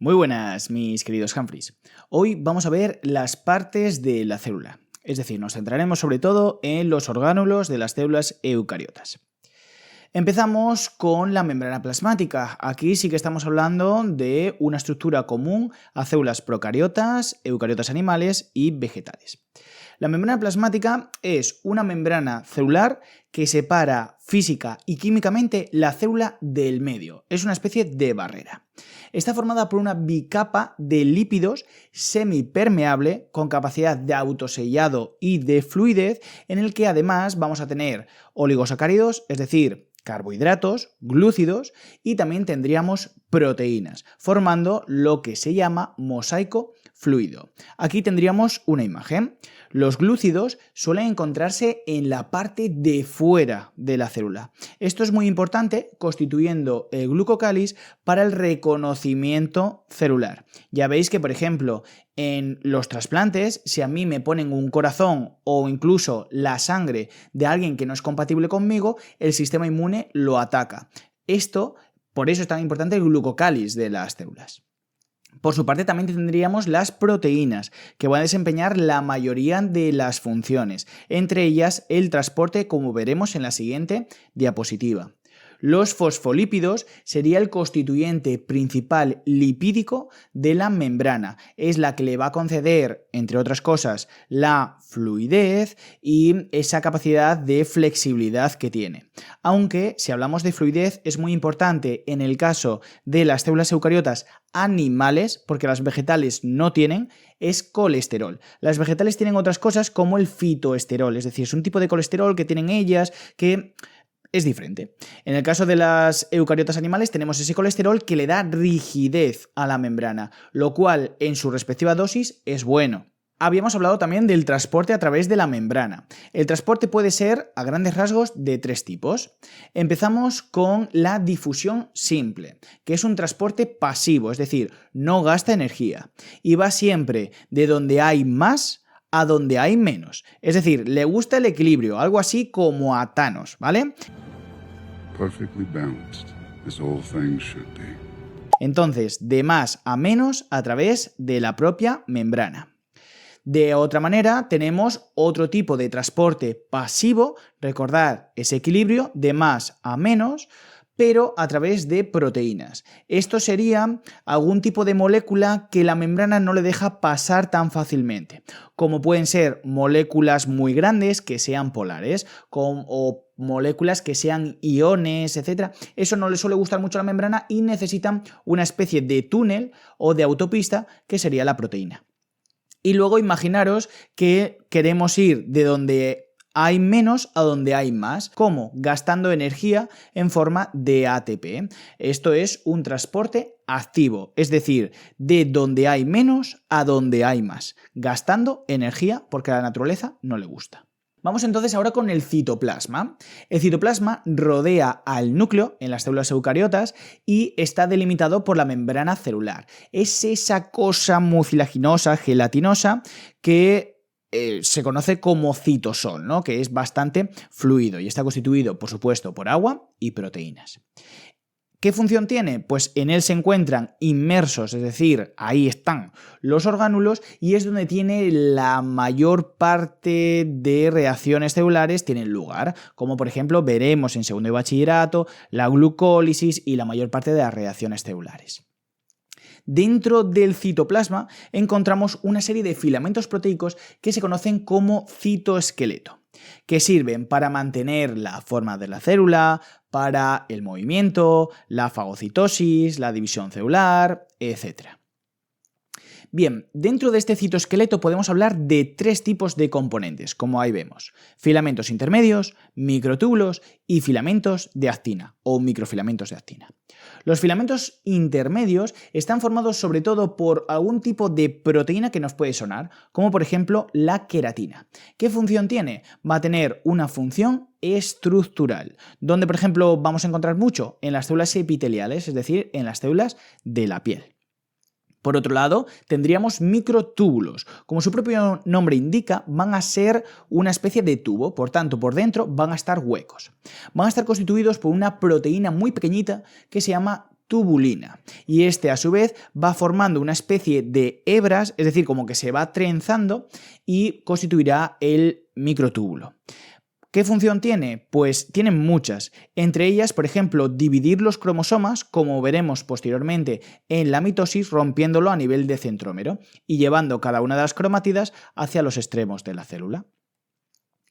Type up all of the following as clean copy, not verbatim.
Muy buenas, mis queridos Humphreys. Hoy vamos a ver las partes de la célula. Es decir, nos centraremos sobre todo en los orgánulos de las células eucariotas. Empezamos con la membrana plasmática. Aquí sí que estamos hablando de una estructura común a células procariotas, eucariotas animales y vegetales. La membrana plasmática es una membrana celular que separa física y químicamente la célula del medio. Es una especie de barrera. Está formada por una bicapa de lípidos semipermeable con capacidad de autosellado y de fluidez, en el que además vamos a tener oligosacáridos, es decir, carbohidratos, glúcidos, y también tendríamos proteínas, formando lo que se llama mosaico fluido. Aquí tendríamos una imagen. Los glúcidos suelen encontrarse en la parte de fuera de la célula. Esto es muy importante, constituyendo el glucocáliz para el reconocimiento celular. Ya veis que, por ejemplo, en los trasplantes, si a mí me ponen un corazón o incluso la sangre de alguien que no es compatible conmigo, el sistema inmune lo ataca. Por eso es tan importante el glucocáliz de las células. Por su parte también tendríamos las proteínas, que van a desempeñar la mayoría de las funciones, entre ellas el transporte, como veremos en la siguiente diapositiva. Los fosfolípidos sería el constituyente principal lipídico de la membrana. Es la que le va a conceder, entre otras cosas, la fluidez y esa capacidad de flexibilidad que tiene. Aunque, si hablamos de fluidez, es muy importante en el caso de las células eucariotas animales, porque las vegetales no tienen, es colesterol. Las vegetales tienen otras cosas como el fitoesterol, es decir, es un tipo de colesterol que tienen ellas que es diferente. En el caso de las eucariotas animales tenemos ese colesterol que le da rigidez a la membrana, lo cual en su respectiva dosis es bueno. Habíamos hablado también del transporte a través de la membrana. El transporte puede ser, a grandes rasgos, de tres tipos. Empezamos con la difusión simple, que es un transporte pasivo, es decir, no gasta energía y va siempre de donde hay más a donde hay menos. Es decir, le gusta el equilibrio, algo así como a Thanos, ¿vale? Perfectly balanced, as all things should be. Entonces, de más a menos a través de la propia membrana. De otra manera, tenemos otro tipo de transporte pasivo, recordad ese equilibrio de más a menos, pero a través de proteínas. Esto sería algún tipo de molécula que la membrana no le deja pasar tan fácilmente, como pueden ser moléculas muy grandes que sean polares, o moléculas que sean iones, etc. Eso no le suele gustar mucho a la membrana y necesitan una especie de túnel o de autopista que sería la proteína. Y luego imaginaros que queremos ir de donde hay menos a donde hay más. ¿Cómo? Gastando energía en forma de ATP. Esto es un transporte activo, es decir, de donde hay menos a donde hay más, gastando energía porque a la naturaleza no le gusta. Vamos entonces ahora con el citoplasma. El citoplasma rodea al núcleo en las células eucariotas y está delimitado por la membrana celular. Es esa cosa mucilaginosa, gelatinosa, que se conoce como citosol, ¿no? Que es bastante fluido y está constituido, por supuesto, por agua y proteínas. ¿Qué función tiene? Pues en él se encuentran inmersos, es decir, ahí están los orgánulos y es donde tiene la mayor parte de reacciones celulares tienen lugar, como por ejemplo veremos en segundo de bachillerato, la glucólisis y la mayor parte de las reacciones celulares. Dentro del citoplasma encontramos una serie de filamentos proteicos que se conocen como citoesqueleto, que sirven para mantener la forma de la célula, para el movimiento, la fagocitosis, la división celular, etc. Bien, dentro de este citoesqueleto podemos hablar de tres tipos de componentes, como ahí vemos: filamentos intermedios, microtúbulos y filamentos de actina o microfilamentos de actina. Los filamentos intermedios están formados sobre todo por algún tipo de proteína que nos puede sonar, como por ejemplo la queratina. ¿Qué función tiene? Va a tener una función estructural, donde por ejemplo vamos a encontrar mucho en las células epiteliales, es decir, en las células de la piel. Por otro lado, tendríamos microtúbulos. Como su propio nombre indica, van a ser una especie de tubo, por tanto, por dentro van a estar huecos. Van a estar constituidos por una proteína muy pequeñita que se llama tubulina. Y este a su vez va formando una especie de hebras, es decir, como que se va trenzando y constituirá el microtúbulo. ¿Qué función tiene? Pues tiene muchas. Entre ellas, por ejemplo, dividir los cromosomas, como veremos posteriormente en la mitosis, rompiéndolo a nivel de centrómero y llevando cada una de las cromátidas hacia los extremos de la célula.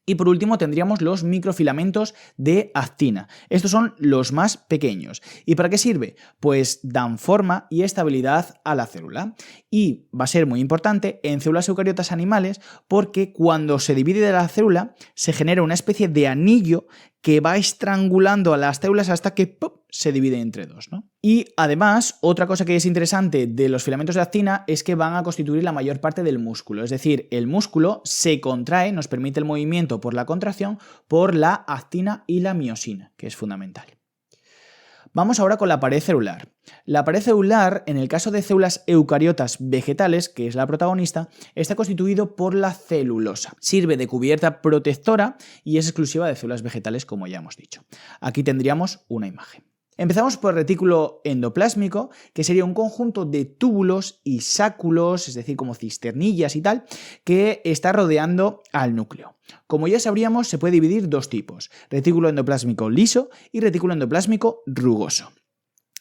Y por último tendríamos los microfilamentos de actina. Estos son los más pequeños. ¿Y para qué sirve? Pues dan forma y estabilidad a la célula. Y va a ser muy importante en células eucariotas animales porque cuando se divide de la célula se genera una especie de anillo que va estrangulando a las células hasta que ¡pum!, se divide entre dos, ¿no? Y además, otra cosa que es interesante de los filamentos de actina es que van a constituir la mayor parte del músculo. Es decir, el músculo se contrae, nos permite el movimiento por la contracción, por la actina y la miosina, que es fundamental. Vamos ahora con la pared celular. La pared celular, en el caso de células eucariotas vegetales, que es la protagonista, está constituido por la celulosa. Sirve de cubierta protectora y es exclusiva de células vegetales, como ya hemos dicho. Aquí tendríamos una imagen. Empezamos por el retículo endoplásmico, que sería un conjunto de túbulos y sáculos, es decir, como cisternillas y tal, que está rodeando al núcleo. Como ya sabríamos, se puede dividir dos tipos, retículo endoplásmico liso y retículo endoplásmico rugoso.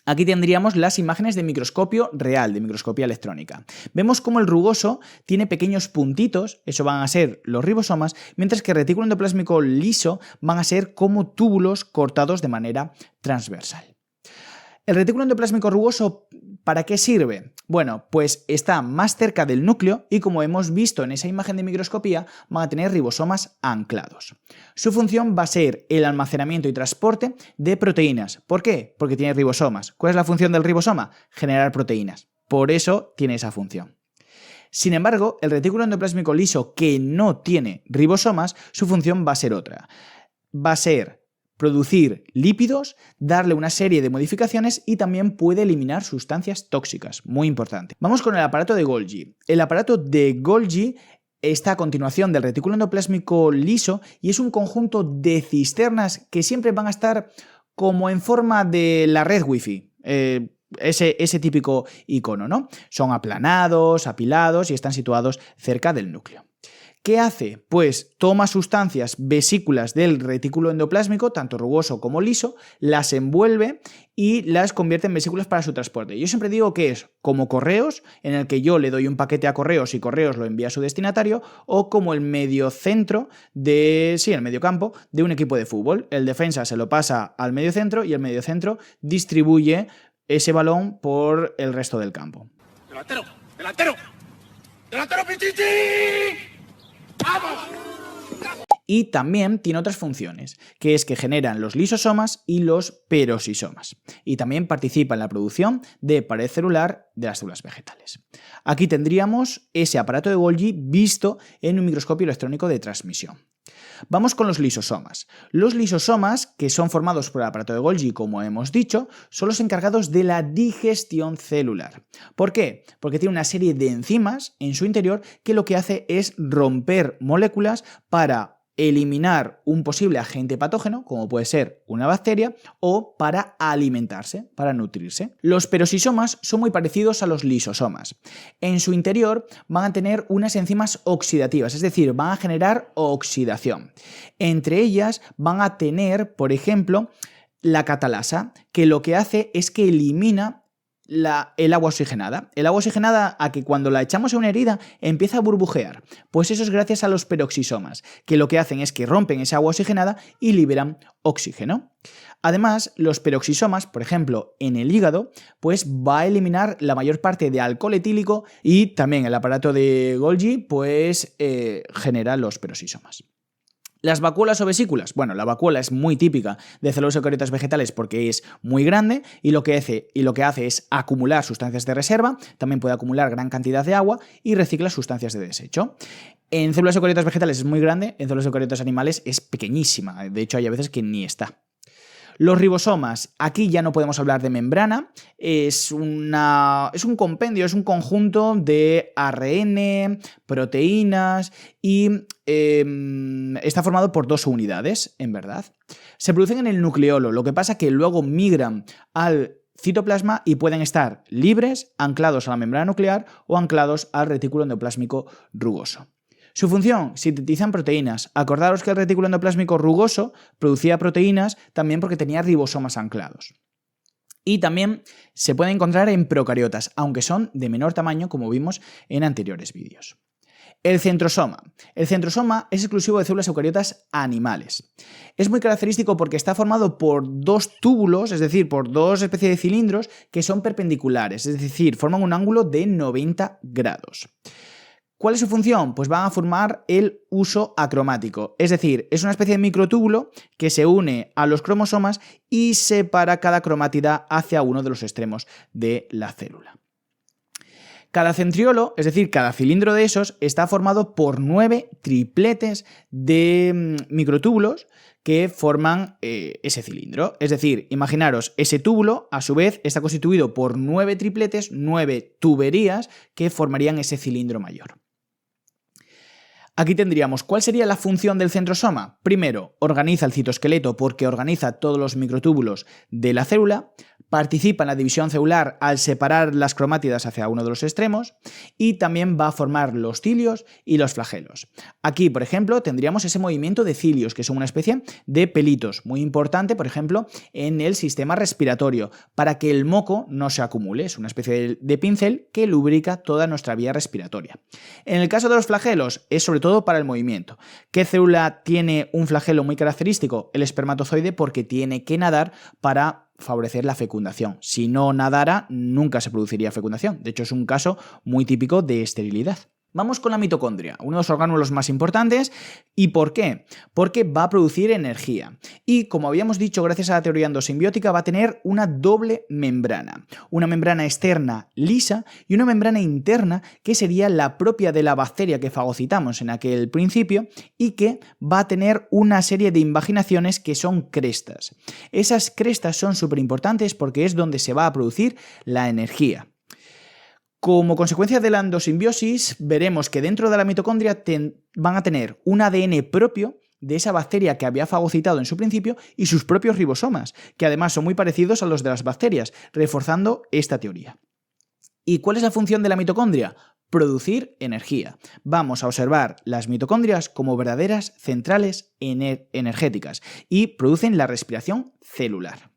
Aquí tendríamos las imágenes de microscopio real, de microscopía electrónica. Vemos cómo el rugoso tiene pequeños puntitos, eso van a ser los ribosomas, mientras que el retículo endoplásmico liso van a ser como túbulos cortados de manera transversal. ¿El retículo endoplásmico rugoso para qué sirve? Bueno, pues está más cerca del núcleo y como hemos visto en esa imagen de microscopía, van a tener ribosomas anclados. Su función va a ser el almacenamiento y transporte de proteínas. ¿Por qué? Porque tiene ribosomas. ¿Cuál es la función del ribosoma? Generar proteínas. Por eso tiene esa función. Sin embargo, el retículo endoplásmico liso que no tiene ribosomas, su función va a ser otra. Va a ser producir lípidos, darle una serie de modificaciones y también puede eliminar sustancias tóxicas, muy importante. Vamos con el aparato de Golgi. El aparato de Golgi está a continuación del retículo endoplásmico liso y es un conjunto de cisternas que siempre van a estar como en forma de la red Wi-Fi. Ese típico icono, ¿no? Son aplanados, apilados y están situados cerca del núcleo. ¿Qué hace? Pues toma sustancias, vesículas del retículo endoplásmico, tanto rugoso como liso, las envuelve y las convierte en vesículas para su transporte. Yo siempre digo que es como correos, en el que yo le doy un paquete a correos y correos lo envía a su destinatario, o como el mediocentro el mediocampo de un equipo de fútbol. El defensa se lo pasa al mediocentro y el mediocentro distribuye ese balón por el resto del campo. ¡Delantero! ¡Delantero! ¡Delantero, Pichichi! ¡Vamos! Y también tiene otras funciones, que es que generan los lisosomas y los peroxisomas. Y también participa en la producción de pared celular de las células vegetales. Aquí tendríamos ese aparato de Golgi visto en un microscopio electrónico de transmisión. Vamos con los lisosomas. Los lisosomas, que son formados por el aparato de Golgi, como hemos dicho, son los encargados de la digestión celular. ¿Por qué? Porque tiene una serie de enzimas en su interior que lo que hace es romper moléculas para eliminar un posible agente patógeno, como puede ser una bacteria, o para alimentarse, para nutrirse. Los peroxisomas son muy parecidos a los lisosomas. En su interior van a tener unas enzimas oxidativas, es decir, van a generar oxidación. Entre ellas van a tener, por ejemplo, la catalasa, que lo que hace es que elimina el agua oxigenada. El agua oxigenada, a que cuando la echamos a una herida empieza a burbujear. Pues eso es gracias a los peroxisomas, que lo que hacen es que rompen esa agua oxigenada y liberan oxígeno. Además, los peroxisomas, por ejemplo, en el hígado, pues va a eliminar la mayor parte de alcohol etílico y también el aparato de Golgi, pues genera los peroxisomas. ¿Las vacuolas o vesículas? Bueno, la vacuola es muy típica de células eucariotas vegetales porque es muy grande y lo que hace es acumular sustancias de reserva, también puede acumular gran cantidad de agua y recicla sustancias de desecho. En células eucariotas vegetales es muy grande, en células eucariotas animales es pequeñísima, de hecho hay a veces que ni está. Los ribosomas, aquí ya no podemos hablar de membrana, es un compendio, es un conjunto de ARN, proteínas y está formado por dos unidades, en verdad. Se producen en el nucleolo, lo que pasa que luego migran al citoplasma y pueden estar libres, anclados a la membrana nuclear o anclados al retículo endoplásmico rugoso. Su función, sintetizan proteínas. Acordaros que el retículo endoplásmico rugoso producía proteínas también porque tenía ribosomas anclados. Y también se puede encontrar en procariotas, aunque son de menor tamaño, como vimos en anteriores vídeos. El centrosoma. El centrosoma es exclusivo de células eucariotas animales. Es muy característico porque está formado por dos túbulos, es decir, por dos especies de cilindros que son perpendiculares, es decir, forman un ángulo de 90 grados. ¿Cuál es su función? Pues van a formar el uso acromático, es decir, es una especie de microtúbulo que se une a los cromosomas y separa cada cromátida hacia uno de los extremos de la célula. Cada centriolo, es decir, cada cilindro de esos, está formado por 9 tripletes de microtúbulos que forman ese cilindro. Es decir, imaginaros, ese túbulo a su vez está constituido por 9 tripletes, 9 tuberías que formarían ese cilindro mayor. Aquí tendríamos, ¿cuál sería la función del centrosoma? Primero, organiza el citoesqueleto porque organiza todos los microtúbulos de la célula, participa en la división celular al separar las cromátidas hacia uno de los extremos y también va a formar los cilios y los flagelos. Aquí, por ejemplo, tendríamos ese movimiento de cilios, que son una especie de pelitos, muy importante, por ejemplo, en el sistema respiratorio, para que el moco no se acumule. Es una especie de pincel que lubrica toda nuestra vía respiratoria. En el caso de los flagelos, es sobre todo para el movimiento. ¿Qué célula tiene un flagelo muy característico? El espermatozoide, porque tiene que nadar para favorecer la fecundación. Si no nadara, nunca se produciría fecundación. De hecho, es un caso muy típico de esterilidad. Vamos con la mitocondria, uno de los orgánulos más importantes. ¿Y por qué? Porque va a producir energía. Y como habíamos dicho, gracias a la teoría endosimbiótica, va a tener una doble membrana. Una membrana externa lisa y una membrana interna que sería la propia de la bacteria que fagocitamos en aquel principio y que va a tener una serie de invaginaciones que son crestas. Esas crestas son súper importantes porque es donde se va a producir la energía. Como consecuencia de la endosimbiosis, veremos que dentro de la mitocondria van a tener un ADN propio de esa bacteria que había fagocitado en su principio y sus propios ribosomas, que además son muy parecidos a los de las bacterias, reforzando esta teoría. ¿Y cuál es la función de la mitocondria? Producir energía. Vamos a observar las mitocondrias como verdaderas centrales energéticas y producen la respiración celular.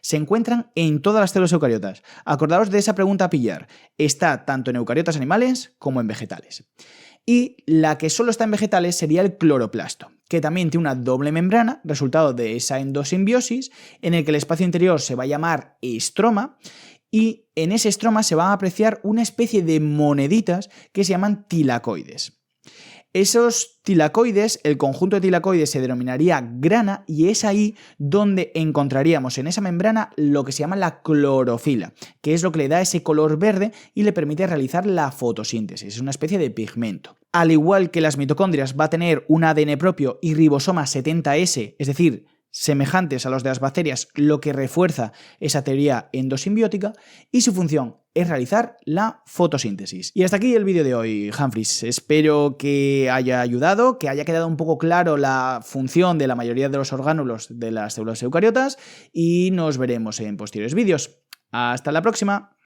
Se encuentran en todas las células eucariotas. Acordaos de esa pregunta a pillar. Está tanto en eucariotas animales como en vegetales. Y la que solo está en vegetales sería el cloroplasto, que también tiene una doble membrana, resultado de esa endosimbiosis, en el que el espacio interior se va a llamar estroma, y en ese estroma se van a apreciar una especie de moneditas que se llaman tilacoides. Esos tilacoides, el conjunto de tilacoides se denominaría grana y es ahí donde encontraríamos en esa membrana lo que se llama la clorofila, que es lo que le da ese color verde y le permite realizar la fotosíntesis. Es una especie de pigmento. Al igual que las mitocondrias, va a tener un ADN propio y ribosomas 70S, es decir, semejantes a los de las bacterias, lo que refuerza esa teoría endosimbiótica, y su función es realizar la fotosíntesis. Y hasta aquí el vídeo de hoy, Humphreys. Espero que haya ayudado, que haya quedado un poco claro la función de la mayoría de los orgánulos de las células eucariotas y nos veremos en posteriores vídeos. ¡Hasta la próxima!